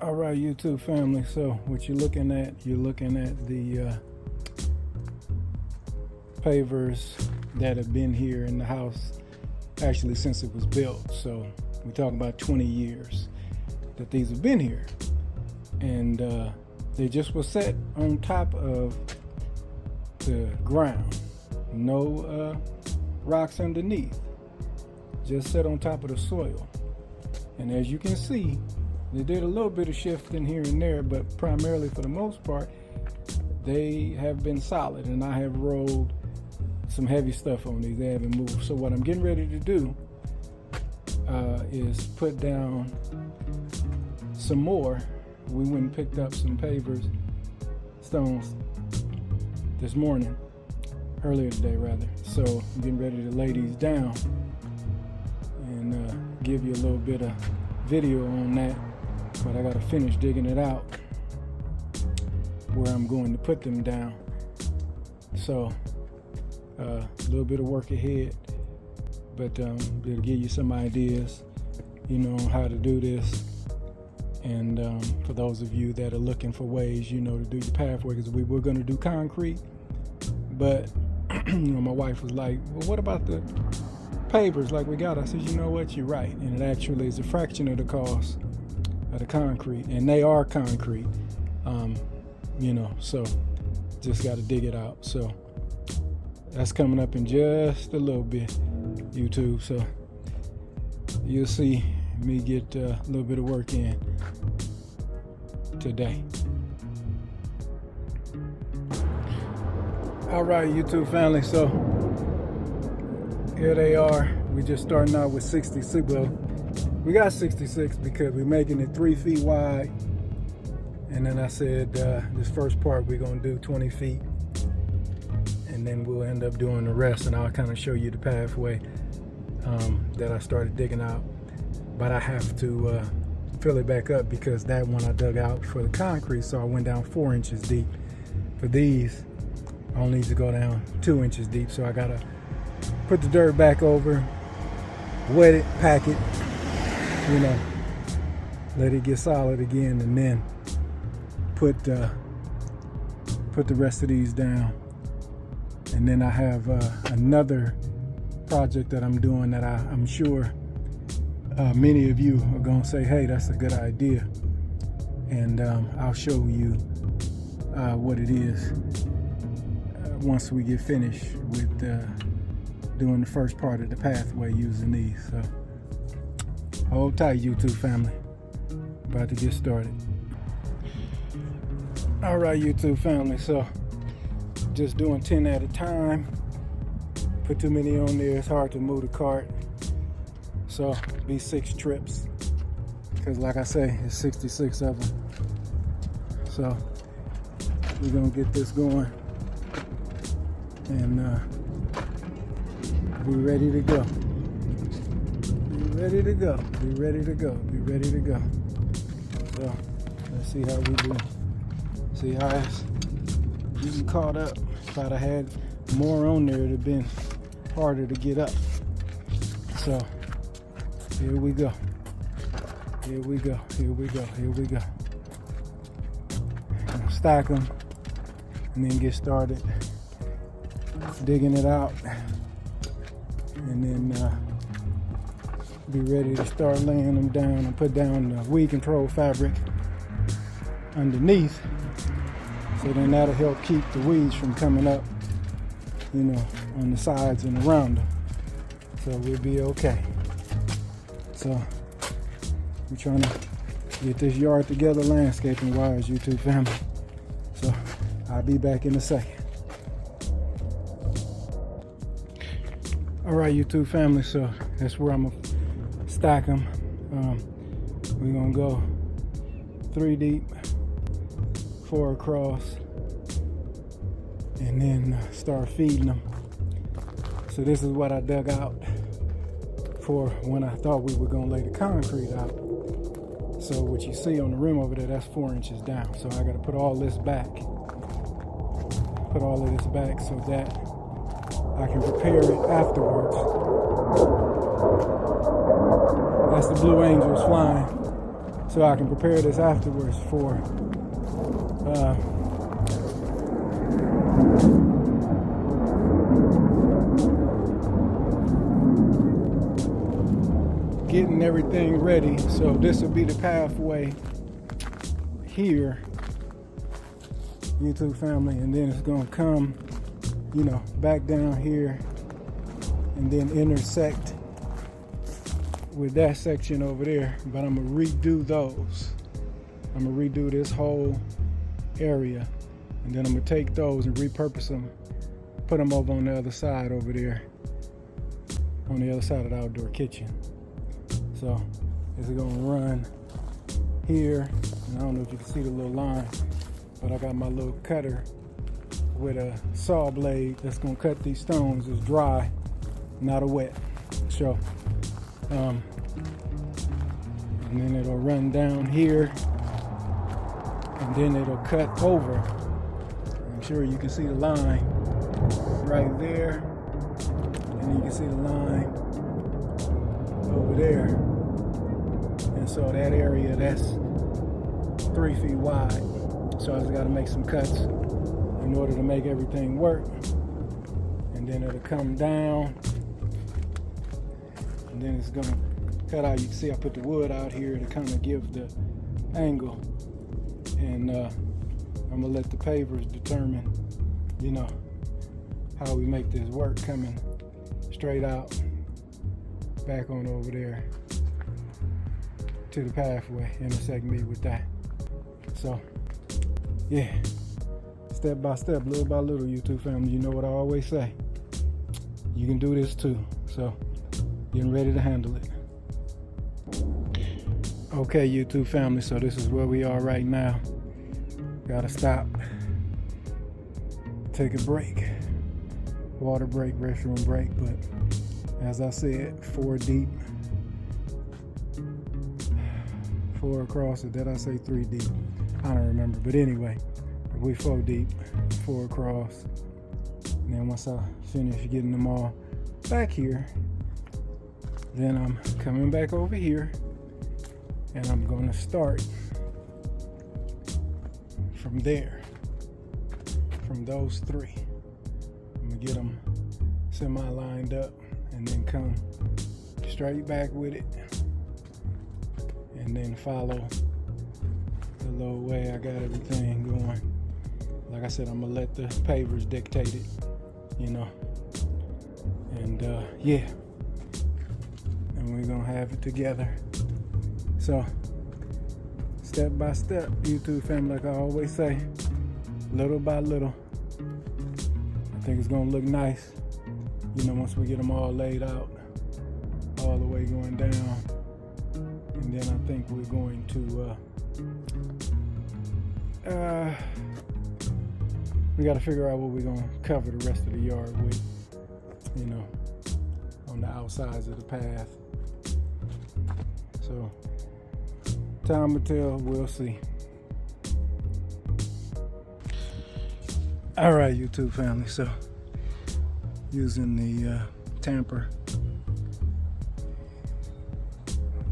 All right, YouTube family. So what you're looking at the pavers that have been here in the house actually since it was built. So we're talking about 20 years that these have been here, and they just were set on top of the ground. No rocks underneath, just set on top of the soil. And as you can see, they did a little bit of shifting here and there, but primarily for the most part, they have been solid, and I have rolled some heavy stuff on these. They haven't moved. So what I'm getting ready to do is put down some more. We went and picked up some pavers stones this morning, earlier today rather. So I'm getting ready to lay these down and give you a little bit of video on that, but I gotta finish digging it out where I'm going to put them down. So a little bit of work ahead, but it'll give you some ideas, on how to do this. And for those of you that are looking for ways, to do your pathway, because we were going to do concrete, but my wife was like, well, what about the pavers like we got? I said, you know what, you're right. And it actually is a fraction of the cost of the concrete, and they are concrete, so just got to dig it out. So that's coming up in just a little bit, YouTube. So you'll see me get a little bit of work in today. All right, YouTube family. So here they are. We just starting out with 66. Well, we got 66 because we're making it 3 feet wide. And then I said this first part we're gonna do 20 feet. And then we'll end up doing the rest, and I'll kind of show you the pathway that I started digging out. But I have to fill it back up because that one I dug out for the concrete, so I went down 4 inches deep. For these, I only need to go down 2 inches deep, so I gotta put the dirt back over, wet it, pack it, let it get solid again, and then put the rest of these down. And then I have another project that I'm doing that I'm sure many of you are going to say, hey, that's a good idea. And I'll show you what it is once we get finished with doing the first part of the pathway using these. So hold tight, YouTube family. About to get started. All right, YouTube family. So just doing 10 at a time. Put too many on there, it's hard to move the cart. So be 6 trips, because like I say, it's 66 of them. So we're gonna get this going and be ready to go. Be ready to go. Be ready to go. Be ready to go. So let's see how we do. See how it's getting caught up. If I'd have had more on there, it'd have been harder to get up. So here we go. Here we go. Here we go. Here we go. I'll stack them and then get started digging it out, and then be ready to start laying them down and put down the weed control fabric underneath. So then that'll help keep the weeds from coming up, on the sides and around them. So we'll be okay. So we're trying to get this yard together landscaping wise, YouTube family. So I'll be back in a second. All right, YouTube family. So that's where I'm gonna stack them. We're gonna go 3 deep, 4 across, and then start feeding them. So this is what I dug out for when I thought we were gonna lay the concrete out. So what you see on the rim over there, that's 4 inches down. So I gotta put all this back. Put all of this back so that I can prepare it afterwards. That's the Blue Angels flying. so I can prepare this afterwards for getting everything ready. So this will be the pathway here, YouTube family, and then it's gonna come, you know, back down here and then intersect with that section over there. But I'm gonna redo those. I'm gonna redo this whole area, and then I'm gonna take those and repurpose them, put them over on the other side over there, on the other side of the outdoor kitchen. So it's gonna run here, and I don't know if you can see the little line, but I got my little cutter with a saw blade that's gonna cut these stones. It's dry, not a wet. So and then it'll run down here, and then it'll cut over. I'm sure you can see the line right there, and then you can see the line over there. And so that area, that's 3 feet wide. So I just got to make some cuts in order to make everything work. And then it'll come down, and then it's gonna cut out. You can see I put the wood out here to kind of give the angle. And I'm gonna let the pavers determine, you know, how we make this work, coming straight out, back on over there to the pathway, intersect me with that. So yeah, step by step, little by little, YouTube family. You know what I always say, you can do this too. So getting ready to handle it. Okay, YouTube family, so this is where we are right now. Gotta stop, take a break, water break, restroom break. But as I said, 4 deep, 4 across, or did I say 3 deep? I don't remember, but anyway, we 4 deep, 4 across. And then once I finish getting them all back here, then I'm coming back over here, and I'm gonna start from there, from those 3. I'm gonna get them semi-lined up, and then come straight back with it, and then follow the little way I got everything going. Like I said, I'm gonna let the pavers dictate it, you know, and yeah, and we're gonna have it together. So step by step, YouTube family, like I always say, little by little. I think it's gonna look nice, you know, once we get them all laid out, all the way going down. And then I think we're going to we got to figure out what we're going to cover the rest of the yard with, you know, on the outsides of the path. So time will tell, we'll see. All right, YouTube family, so using the tamper,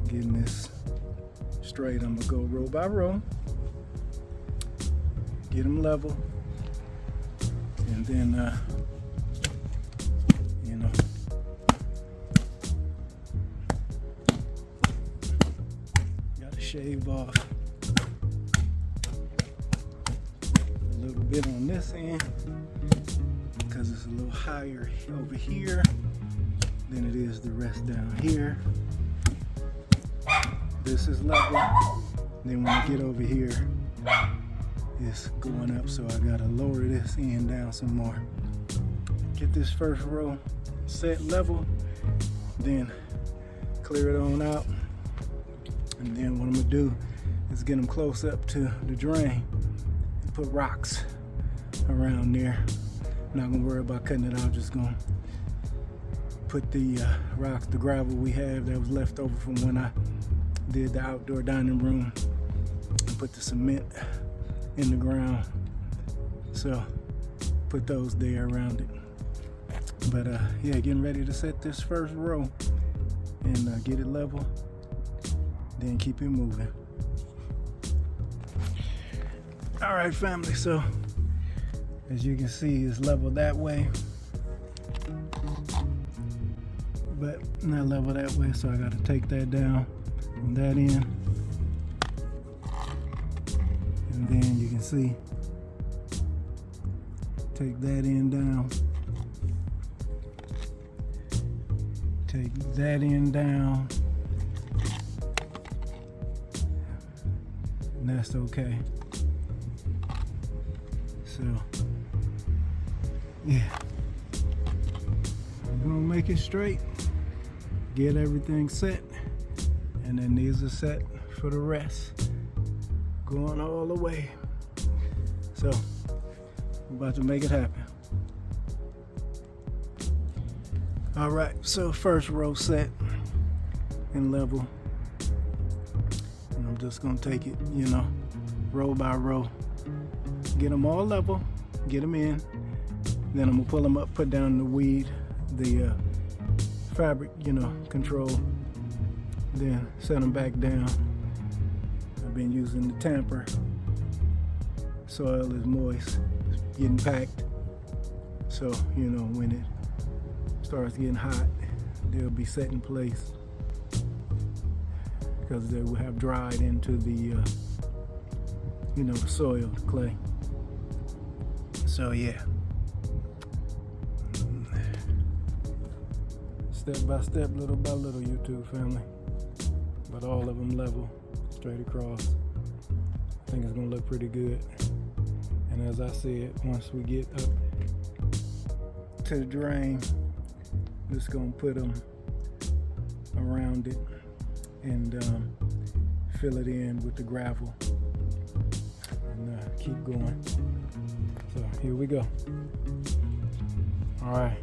getting this straight. I'm gonna go row by row, get them level, and then you know, gotta shave off a little bit on this end because it's a little higher over here than it is the rest down here. This is level. Then when I get over here, it's going up, so I gotta lower this end down some more. Get this first row set level, then clear it on out. And then what I'm gonna do is get them close up to the drain and put rocks around there. I'm not gonna worry about cutting it out, just gonna put the rocks, the gravel we have that was left over from when I did the outdoor dining room, and put the cement in the ground. So put those there around it. But yeah, getting ready to set this first row and get it level, then keep it moving. All right, family, so as you can see, it's level that way, but not level that way, so I got to take that down on that end. And then you can see, take that end down, take that end down, and that's okay. So, yeah, I'm gonna make it straight, get everything set, and then these are set for the rest, going all the way. So, I'm about to make it happen. All right, so first row set and level, and I'm just gonna take it, row by row. Get them all level, get them in. Then I'm gonna pull them up, put down the fabric, control. Then set them back down. I've been using the tamper. Soil is moist, it's getting packed. So, when it starts getting hot, they'll be set in place because they will have dried into the, the soil, the clay. So yeah, step by step, little by little, YouTube family, but all of them level, straight across. I think it's gonna look pretty good. And as I said, once we get up to the drain, I'm just gonna put them around it and fill it in with the gravel and keep going. So here we go. All right.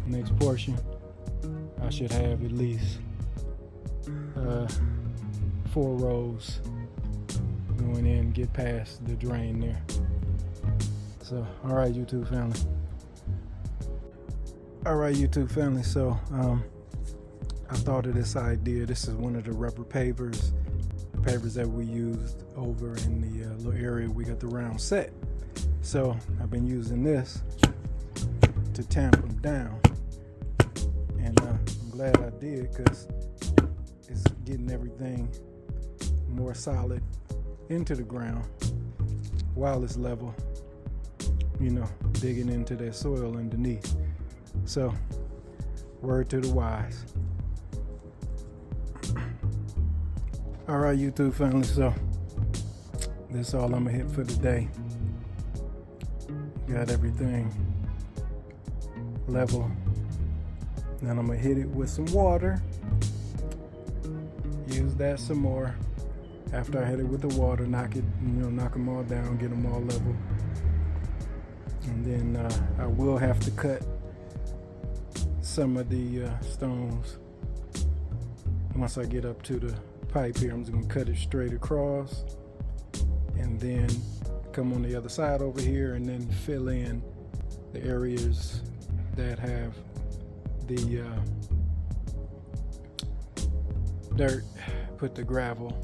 Next portion, I should have at least 4 rows going in, get past the drain there. So, all right, YouTube family. All right, YouTube family. So, I thought of this idea. This is one of the rubber pavers. Pavers that we used over in the little area we got the round set. So I've been using this to tamp them down, and I'm glad I did because it's getting everything more solid into the ground while it's level, digging into that soil underneath. So word to the wise. All right, YouTube family, so that's all I'm gonna hit for today. Got everything level. Then I'm gonna hit it with some water. Use that some more. After I hit it with the water, knock them all down, get them all level. And then I will have to cut some of the stones. Once I get up to the pipe here, I'm just gonna cut it straight across and then come on the other side over here and then fill in the areas that have the dirt, put the gravel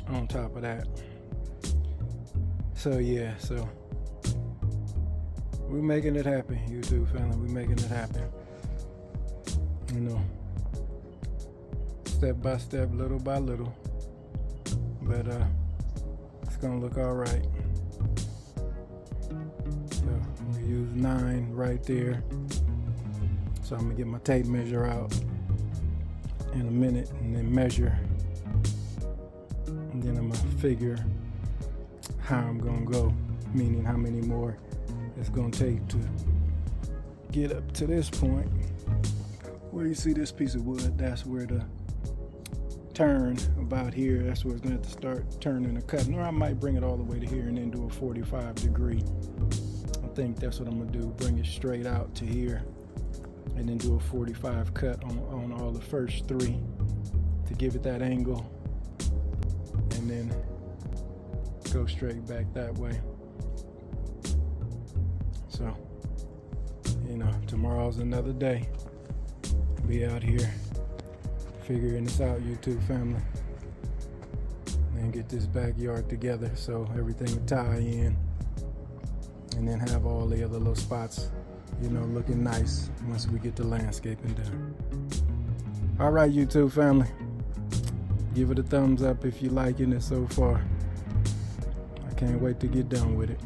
on top of that. So yeah, so we're making it happen, YouTube family. We're making it happen. Step by step, little by little, but it's gonna look all right. So we use 9 right there. So I'm gonna get my tape measure out in a minute and then measure, and then I'm gonna figure how I'm gonna go, meaning how many more it's gonna take to get up to this point where you see this piece of wood. That's where the turn about here, that's where it's going to have to start turning and cutting, or I might bring it all the way to here and then do a 45 degree. I think that's what I'm going to do, bring it straight out to here and then do a 45 cut on all the first 3 to give it that angle, and then go straight back that way. So tomorrow's another day. Be out here figuring this out, YouTube family. and get this backyard together so everything will tie in, and then have all the other little spots, you know, looking nice once we get the landscaping done. All right, YouTube family, give it a thumbs up if you're liking it so far. I can't wait to get done with it.